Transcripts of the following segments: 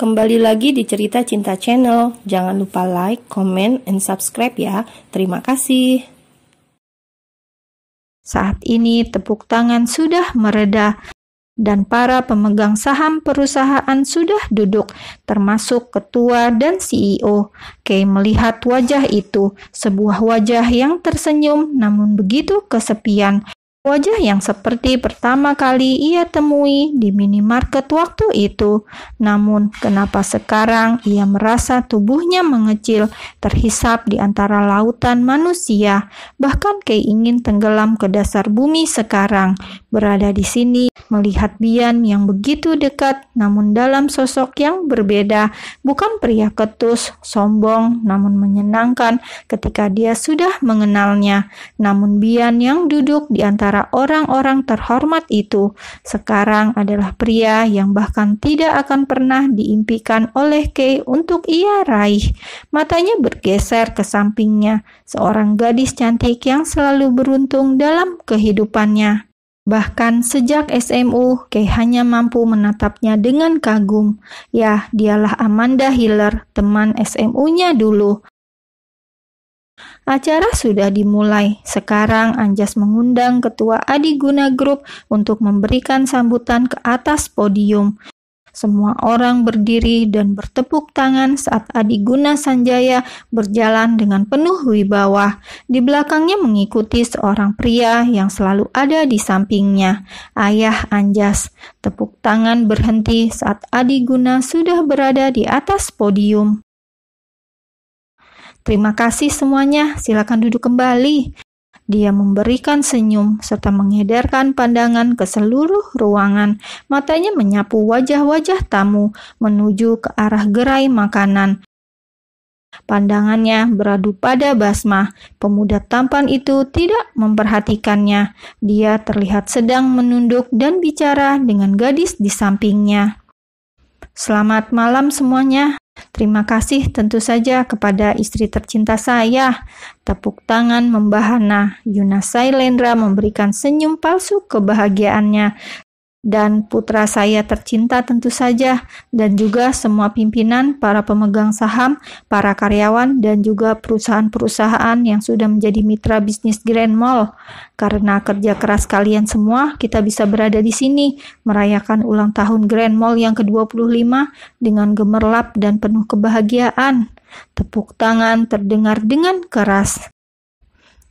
Kembali lagi di Cerita Cinta Channel. Jangan lupa like, comment, and subscribe ya. Terima kasih. Saat ini tepuk tangan sudah mereda dan para pemegang saham perusahaan sudah duduk, termasuk ketua dan CEO. Kay melihat wajah itu, sebuah wajah yang tersenyum namun begitu kesepian. Wajah yang seperti pertama kali ia temui di minimarket waktu itu. Namun, kenapa sekarang ia merasa tubuhnya mengecil, terhisap di antara lautan manusia. Bahkan Kay ingin tenggelam ke dasar bumi sekarang. Berada di sini, melihat Bian yang begitu dekat, namun dalam sosok yang berbeda. Bukan pria ketus, sombong, namun menyenangkan ketika dia sudah mengenalnya. Namun Bian yang duduk di antara orang-orang terhormat itu sekarang adalah pria yang bahkan tidak akan pernah diimpikan oleh Kay untuk ia raih. Matanya bergeser ke sampingnya, seorang gadis cantik yang selalu beruntung dalam kehidupannya. Bahkan sejak SMU, Kay hanya mampu menatapnya dengan kagum. Ya, dialah Amanda Hiller, teman SMU-nya dulu. Acara sudah dimulai. Sekarang Anjas mengundang Ketua Adiguna Group untuk memberikan sambutan ke atas podium. Semua orang berdiri dan bertepuk tangan saat Adiguna Sanjaya berjalan dengan penuh wibawa. Di belakangnya mengikuti seorang pria yang selalu ada di sampingnya, Ayah Anjas. Tepuk tangan berhenti saat Adiguna sudah berada di atas podium. Terima kasih semuanya, silakan duduk kembali. Dia memberikan senyum serta mengedarkan pandangan ke seluruh ruangan. Matanya menyapu wajah-wajah tamu menuju ke arah gerai makanan. Pandangannya beradu pada Basma. Pemuda tampan itu tidak memperhatikannya. Dia terlihat sedang menunduk dan bicara dengan gadis di sampingnya. Selamat malam semuanya. Terima kasih tentu saja kepada istri tercinta saya. Tepuk tangan membahana. Yuna Sailendra memberikan senyum palsu kebahagiaannya. Dan putra saya tercinta tentu saja, dan juga semua pimpinan, para pemegang saham, para karyawan, dan juga perusahaan-perusahaan yang sudah menjadi mitra bisnis Grand Mall. Karena kerja keras kalian semua, kita bisa berada di sini, merayakan ulang tahun Grand Mall yang ke-25 dengan gemerlap dan penuh kebahagiaan. Tepuk tangan terdengar dengan keras.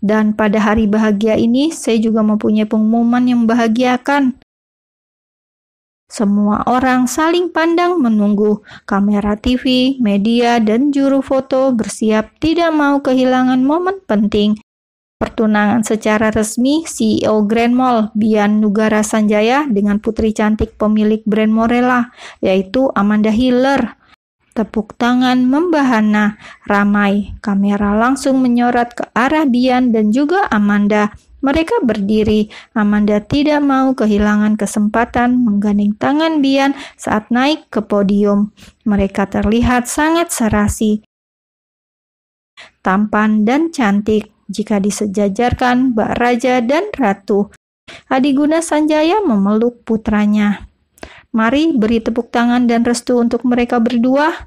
Dan pada hari bahagia ini, saya juga mempunyai pengumuman yang membahagiakan. Semua orang saling pandang menunggu. Kamera TV, media, dan juru foto bersiap tidak mau kehilangan momen penting. Pertunangan secara resmi CEO Grand Mall, Bian Nugara Sanjaya dengan putri cantik pemilik brand Morella, yaitu Amanda Hiller. Tepuk tangan membahana. Ramai. Kamera langsung menyorot ke arah Bian dan juga Amanda. Mereka berdiri. Amanda tidak mau kehilangan kesempatan menggandeng tangan Bian saat naik ke podium. Mereka terlihat sangat serasi, tampan dan cantik jika disejajarkan bak raja dan ratu. Adiguna Sanjaya memeluk putranya. Mari beri tepuk tangan dan restu untuk mereka berdua.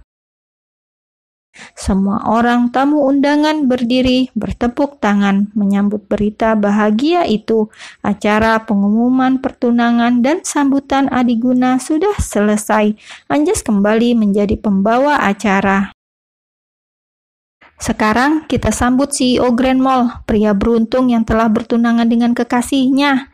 Semua orang tamu undangan berdiri bertepuk tangan menyambut berita bahagia itu. Acara pengumuman pertunangan dan sambutan Adiguna sudah selesai. Anjas kembali menjadi pembawa acara. Sekarang kita sambut CEO Grand Mall, pria beruntung yang telah bertunangan dengan kekasihnya.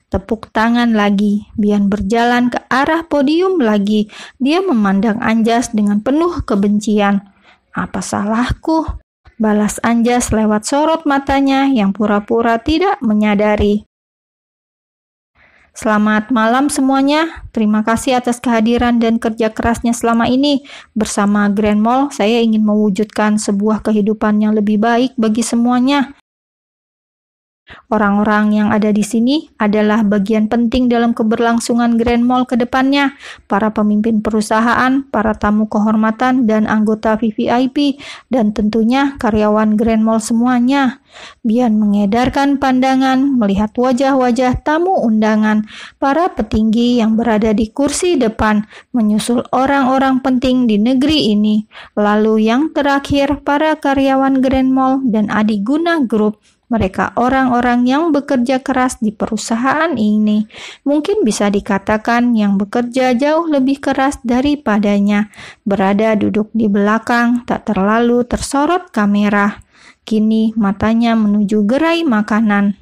Tepuk tangan lagi. Bian berjalan ke arah podium lagi. Dia memandang Anjas dengan penuh kebencian. Apa salahku? Balas Anjas lewat sorot matanya yang pura-pura tidak menyadari. Selamat malam semuanya. Terima kasih atas kehadiran dan kerja kerasnya selama ini. Bersama Grand Mall, saya ingin mewujudkan sebuah kehidupan yang lebih baik bagi semuanya. Orang-orang yang ada di sini adalah bagian penting dalam keberlangsungan Grand Mall ke depannya. Para pemimpin perusahaan, para tamu kehormatan, dan anggota VVIP, dan tentunya karyawan Grand Mall semuanya. Bian mengedarkan pandangan, melihat wajah-wajah tamu undangan, para petinggi yang berada di kursi depan, menyusul orang-orang penting di negeri ini. Lalu yang terakhir, para karyawan Grand Mall dan Adiguna Group. Mereka orang-orang yang bekerja keras di perusahaan ini. Mungkin bisa dikatakan yang bekerja jauh lebih keras daripadanya. Berada duduk di belakang, tak terlalu tersorot kamera. Kini matanya menuju gerai makanan.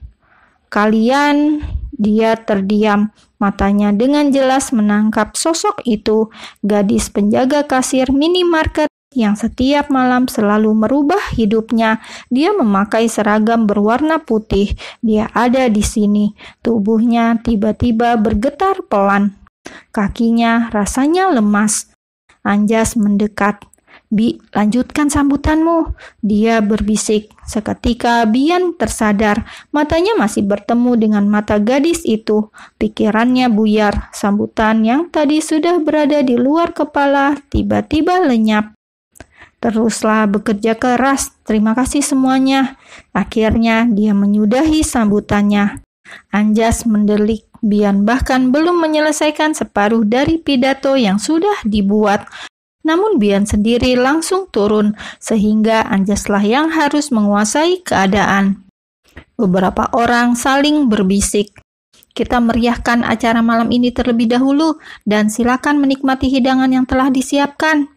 "Kalian," dia terdiam. Matanya dengan jelas menangkap sosok itu, gadis penjaga kasir minimarket yang setiap malam selalu merubah hidupnya. Dia memakai seragam berwarna putih. Dia ada di sini. Tubuhnya tiba-tiba bergetar pelan. Kakinya rasanya lemas. Anjas mendekat. "Bi, lanjutkan sambutanmu," dia berbisik. Seketika Bian tersadar, matanya masih bertemu dengan mata gadis itu. Pikirannya buyar. Sambutan yang tadi sudah berada di luar kepala tiba-tiba lenyap. "Teruslah bekerja keras. Terima kasih semuanya." Akhirnya dia menyudahi sambutannya. Anjas mendelik. Bian bahkan belum menyelesaikan separuh dari pidato yang sudah dibuat. Namun Bian sendiri langsung turun, sehingga Anjaslah yang harus menguasai keadaan. Beberapa orang saling berbisik. "Kita meriahkan acara malam ini terlebih dahulu, dan silakan menikmati hidangan yang telah disiapkan."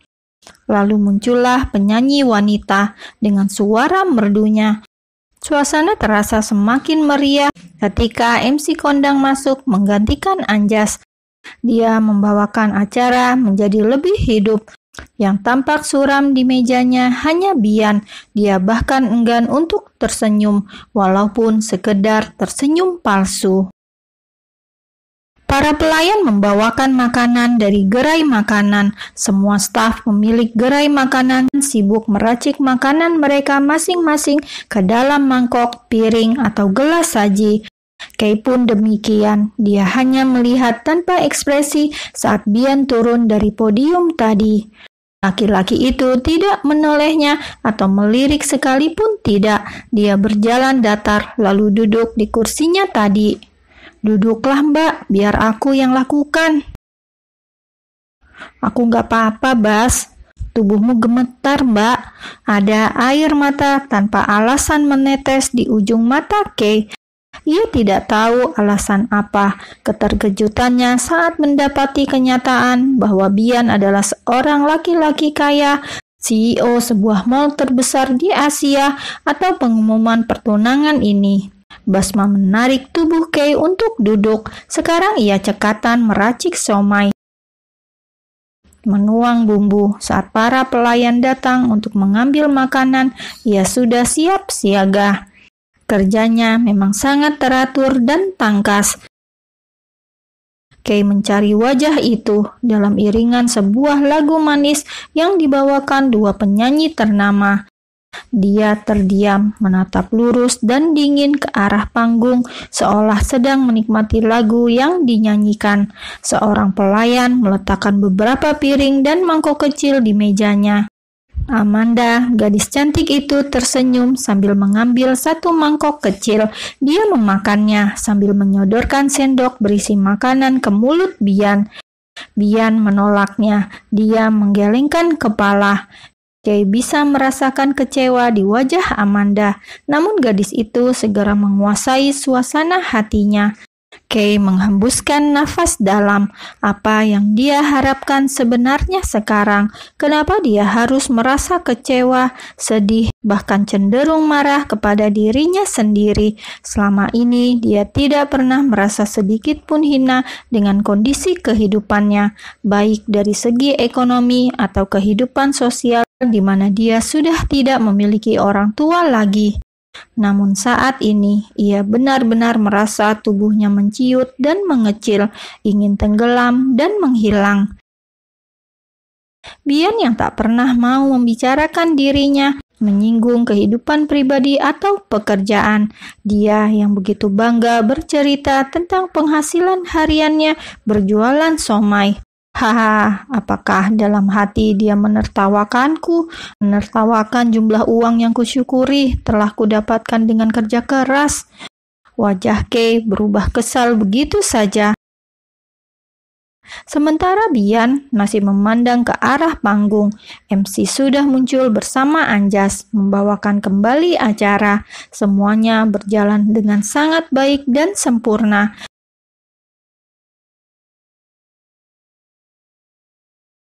Lalu muncullah penyanyi wanita dengan suara merdunya. Suasana terasa semakin meriah ketika MC kondang masuk menggantikan Anjas. Dia membawakan acara menjadi lebih hidup. Yang tampak suram di mejanya hanya Bian. Dia bahkan enggan untuk tersenyum, walaupun sekedar tersenyum palsu. Para pelayan membawakan makanan dari gerai makanan. Semua staf pemilik gerai makanan sibuk meracik makanan mereka masing-masing ke dalam mangkok, piring, atau gelas saji. Kay pun demikian. Dia hanya melihat tanpa ekspresi saat Bian turun dari podium tadi. Laki-laki itu tidak menolehnya atau melirik sekalipun tidak. Dia berjalan datar lalu duduk di kursinya tadi. "Duduklah Mbak, biar aku yang lakukan." "Aku gak apa-apa, Bas." "Tubuhmu gemetar, Mbak." Ada air mata tanpa alasan menetes di ujung mata Kay. Ia tidak tahu alasan apa. Keterkejutannya saat mendapati kenyataan bahwa Bian adalah seorang laki-laki kaya, CEO sebuah mall terbesar di Asia, atau pengumuman pertunangan ini. Basma menarik tubuh Kay untuk duduk. Sekarang ia cekatan meracik siomay, menuang bumbu. Saat para pelayan datang untuk mengambil makanan, ia sudah siap siaga. Kerjanya memang sangat teratur dan tangkas. Kay mencari wajah itu dalam iringan sebuah lagu manis yang dibawakan dua penyanyi ternama. Dia terdiam, menatap lurus dan dingin ke arah panggung, seolah sedang menikmati lagu yang dinyanyikan. Seorang pelayan meletakkan beberapa piring dan mangkok kecil di mejanya. Amanda, gadis cantik itu, tersenyum sambil mengambil satu mangkok kecil. Dia memakannya sambil menyodorkan sendok berisi makanan ke mulut Bian. Bian menolaknya. Dia menggelengkan kepala. Kay bisa merasakan kecewa di wajah Amanda, namun gadis itu segera menguasai suasana hatinya. Kay menghembuskan nafas dalam. Apa yang dia harapkan sebenarnya sekarang? Kenapa dia harus merasa kecewa, sedih, bahkan cenderung marah kepada dirinya sendiri? Selama ini dia tidak pernah merasa sedikit pun hina dengan kondisi kehidupannya, baik dari segi ekonomi atau kehidupan sosial, di mana dia sudah tidak memiliki orang tua lagi. Namun saat ini, ia benar-benar merasa tubuhnya menciut dan mengecil, ingin tenggelam dan menghilang. Bian yang tak pernah mau membicarakan dirinya, menyinggung kehidupan pribadi atau pekerjaan. Dia yang begitu bangga bercerita tentang penghasilan hariannya berjualan somai. Haha, apakah dalam hati dia menertawakanku, menertawakan jumlah uang yang kusyukuri telah kudapatkan dengan kerja keras? Wajah Kay berubah kesal begitu saja. Sementara Bian masih memandang ke arah panggung, MC sudah muncul bersama Anjas, membawakan kembali acara. Semuanya berjalan dengan sangat baik dan sempurna.